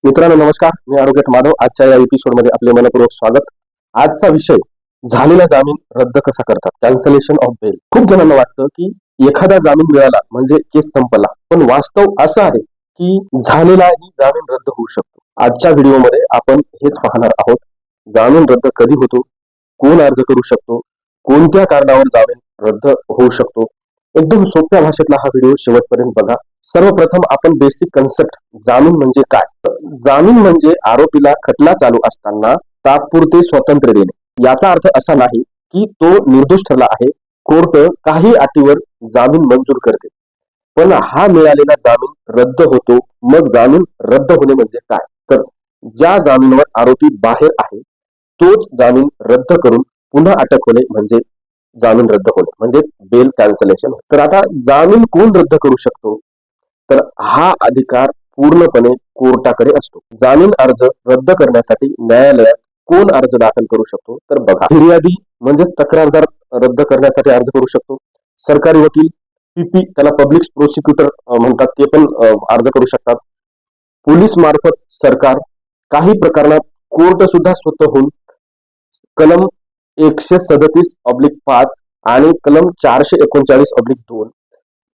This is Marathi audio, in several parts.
मित्रांनो नमस्कार, मी ॲडव्होकेट माधव. आजच्या या एपिसोडमध्ये आपले मनपूर्वक स्वागत. आजचा विषय झालेला जामीन रद्द कसा करतात, कॅन्सलेशन ऑफ बेल. खूप जणांना वाटतं की एखादा जामीन मिळाला म्हणजे केस संपला, पण वास्तव असं आहे की झालेलाही जामीन रद्द होऊ शकतो. आजच्या व्हिडिओमध्ये आपण हेच पाहणार आहोत. जामीन रद्द कधी होतो, कोण अर्ज करू शकतो, कोणत्या कारणावर जामीन रद्द होऊ शकतो. एकदम सोप्या भाषेतला हा व्हिडिओ शेवटपर्यंत बघा. सर्वप्रथम आपण बेसिक कन्सेप्ट, जामीन म्हणजे काय. जामीन म्हणजे आरोपीला खटला चालू असताना तात्पुरते स्वातंत्र्य देणे. याचा अर्थ असा नाही की तो निर्दोष ठरला आहे, कोर्ट काही अटीवर जामीन मंजूर करते, पण हा मिळालेला जामीन रद्द होतो. मग जामीन रद्द होणे म्हणजे काय, तर ज्या जामीनवर आरोपी बाहेर आहे तोच जामीन रद्द करून पुन्हा अटक होणे म्हणजे जामीन रद्द होणे, म्हणजेच बेल कॅन्सलेशन. तर आता जामीन कोण रद्द करू शकतो, तर हा अधिकार पूर्णपणे कोर्टाकडे असतो. जामीन अर्ज रद्द करण्यासाठी न्यायालयात कोण अर्ज दाखल करू शकतो, तर बघा, फिर्यादी म्हणजेच तक्रारदार रद्द करण्यासाठी अर्ज करू शकतो. सरकारी वकील, पीपी त्याला पब्लिक प्रोसिक्युटर म्हणतात, ते पण अर्ज करू शकतात. पोलीस मार्फत सरकार, काही प्रकरणात कोर्ट सुद्धा स्वतःहून कलम 137/5 आणि कलम 439/2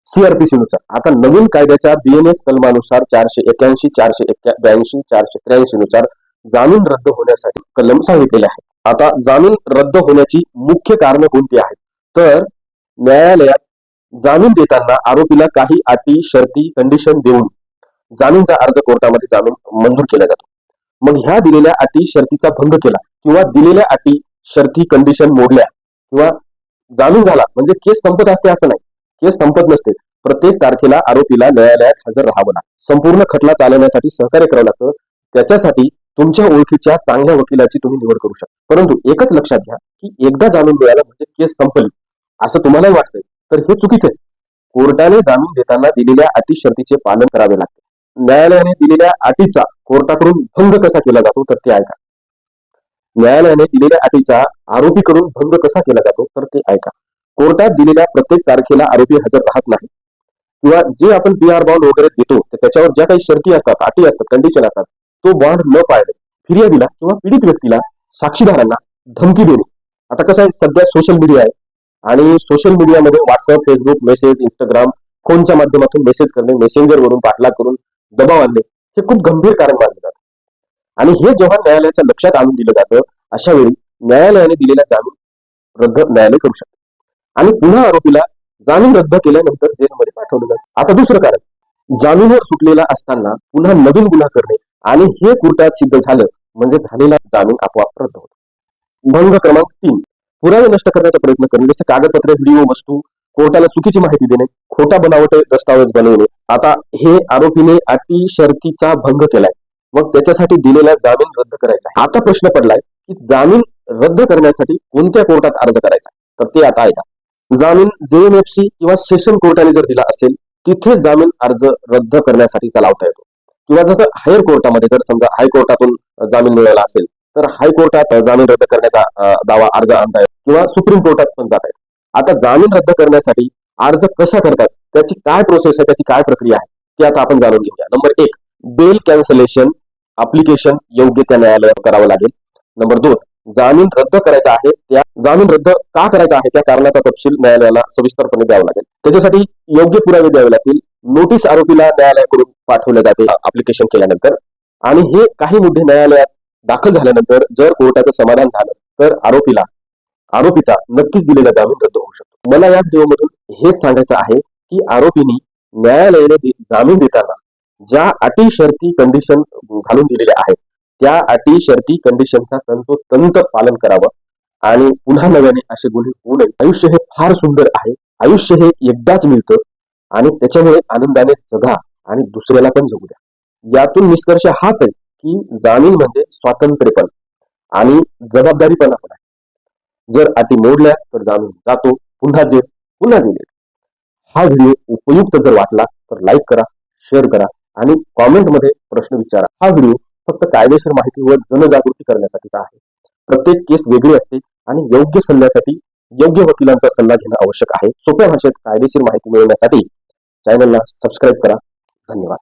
सीआरपीसी नुसार, आता नवीन कायद्याच्या बीएनएस कलमानुसार 481, 482, 483 नुसार जामीन रद्द होण्यासाठी कलम सांगितलेले आहे. आता जामीन रद्द होण्याची मुख्य कारणं कोणती आहेत, तर न्यायालयात जामीन देताना आरोपीला काही अटी, शर्ती, कंडिशन देऊन जामीनचा अर्ज कोर्टामध्ये जामीन मंजूर केला जातो. मग ह्या दिलेल्या अटी, शर्तीचा भंग केला किंवा दिलेल्या अटी, शर्ती, कंडिशन मोडल्या किंवा जामीन झाला म्हणजे केस संपत असते असं नाही. केस संपत नसते. प्रत्येक तारखेला आरोपीला न्यायालयात हजर राहावं लागतं. संपूर्ण खटला चालवण्यासाठी सहकार्य करावं लागतं. त्याच्यासाठी तुमच्या ओळखीच्या चांगल्या वकिलाची तुम्ही निवड करू शकता. परंतु एकच लक्षात घ्या की एकदा जामीन मिळाला म्हणजे केस संपली असं तुम्हालाही वाटतंय, तर हे चुकीचं आहे. कोर्टाने जामीन देताना दिलेल्या अटी, शर्तीचे पालन करावे लागते. न्यायालयाने दिलेल्या अटीचा कोर्टाकडून भंग कसा केला जातो, तर ते ऐका. न्यायालयाने दिलेल्या अटीचा आरोपीकडून भंग कसा केला जातो, तर ते ऐका. कोर्टात दिलेल्या प्रत्येक तारखेला आरोपी हजर राहत नाही किंवा जे आपण पीआर बॉन्ड वगैरे देतो त्याच्यावर ज्या काही शर्ती असतात, अटी असतात, कंडिशन असतात, तो बॉन्ड न पाळणे, फिर्यादीला किंवा पीडित व्यक्तीला, साक्षीदारांना धमकी देणे. आता कसं आहे, सध्या सोशल मीडिया आहे आणि सोशल मीडियामध्ये व्हॉट्सअप, फेसबुक, मेसेज, इंस्टाग्राम, फोनच्या माध्यमातून मेसेज करणे, मेसेंजर वरून पाठलाग करून दबाव आणणे, हे खूप गंभीर कारण मानले जाते. आणि हे जेव्हा न्यायालयाच्या लक्षात आणून दिलं जातं, अशा वेळी न्यायालयाने दिलेला जामीन रद्द न्यायालय करू शकतो आणि पुन्हा आरोपीला जामीन रद्द केल्यानंतर जेलमध्ये पाठवलं जातं. आता दुसरं कारण, जामीनवर सुटलेला असताना पुन्हा नवीन गुन्हा करणे आणि हे कोर्टात सिद्ध झालं म्हणजे झालेला जामीन आपोआप रद्द होतो. भंग क्रमांक 3, पुरावे नष्ट करण्याचा प्रयत्न करणे, जसे कागदपत्रे, व्हिडिओ, वस्तू, कोर्टाला चुकीची माहिती देणे, खोटा बनावट दस्तावेज बनवणे. आता हे आरोपीने अटी, शर्तीचा भंग केलाय, मग त्याच्यासाठी दिलेला जामीन रद्द करायचा. आता प्रश्न पडलाय की जामीन रद्द करण्यासाठी कोणत्या कोर्टात अर्ज करायचा, तर ते आता ऐका. जामीन जेएमएफसी किंवा सेशन कोर्टाने जर दिला असेल तिथे जामीन अर्ज रद्द करण्यासाठीचा लावता येतो. किंवा जसं हायर कोर्टामध्ये, जर समजा हायकोर्टातून जामीन मिळाला असेल तर हायकोर्टात जामीन रद्द करण्याचा दावा अर्ज आणता येतो किंवा सुप्रीम कोर्टात पण जाता येतो. आता जामीन रद्द करण्यासाठी अर्ज कसा करतात, त्याची काय प्रोसेस आहे, त्याची काय प्रक्रिया आहे, ते आता आपण जाणून घेऊया. नंबर 1, बेल कॅन्सलेशन अप्लिकेशन योग्य त्या न्यायालयात करावं लागेल. नंबर 2, जामीन रद्द करायचा आहे, त्या जामीन रद्द का करायचा आहे त्या कारणाचा तपशील न्यायालयाला सविस्तरपणे द्यावा लागेल. त्याच्यासाठी योग्य पुरावे द्यावे लागतील. नोटीस आरोपीला न्यायालयाकडून पाठवले जाते अप्लिकेशन केल्यानंतर, आणि हे काही मुद्दे न्यायालयात दाखल झाल्यानंतर जर कोर्टाचं समाधान झालं तर आरोपीचा नक्कीच दिलेला जामीन रद्द होऊ शकतो. मला या व्हिडिओमधून हेच सांगायचं आहे की आरोपींनी न्यायालयाने जामीन देताना ज्या अटी, शर्ती, कंडिशन घालून दिलेल्या आहेत त्या अटी, शर्ती, कंडिशनचा तंतोतंत पालन करावं आणि पुन्हा नव्याने असे गुन्हे होऊ नये. आयुष्य हे फार सुंदर आहे. आयुष्य हे एकदाच मिळतं आणि त्याच्यामुळे आनंदाने जगा आणि दुसऱ्याला पण जगू द्या. यातून निष्कर्ष हाच आहे की जामीन म्हणजे स्वातंत्र्यपण आणि जबाबदारीपणा पण आहे. जर अटी मोडल्या तर जामीन जातो, पुन्हा जेल, पुन्हा जेल. हा व्हिडिओ उपयुक्त जर वाटला तर लाईक करा, शेअर करा आणि कॉमेंटमध्ये प्रश्न विचारा. हा व्हिडिओ फक्त कायदेशीर माहिती व जनजागृती करण्यासाठीचा आहे. प्रत्येक केस वेगळी असते आणि योग्य सल्ल्यासाठी योग्य वकिलांचा सल्ला घेणं आवश्यक आहे. सोप्या भाषेत कायदेशीर माहिती मिळवण्यासाठी चॅनलला सबस्क्राईब करा. धन्यवाद.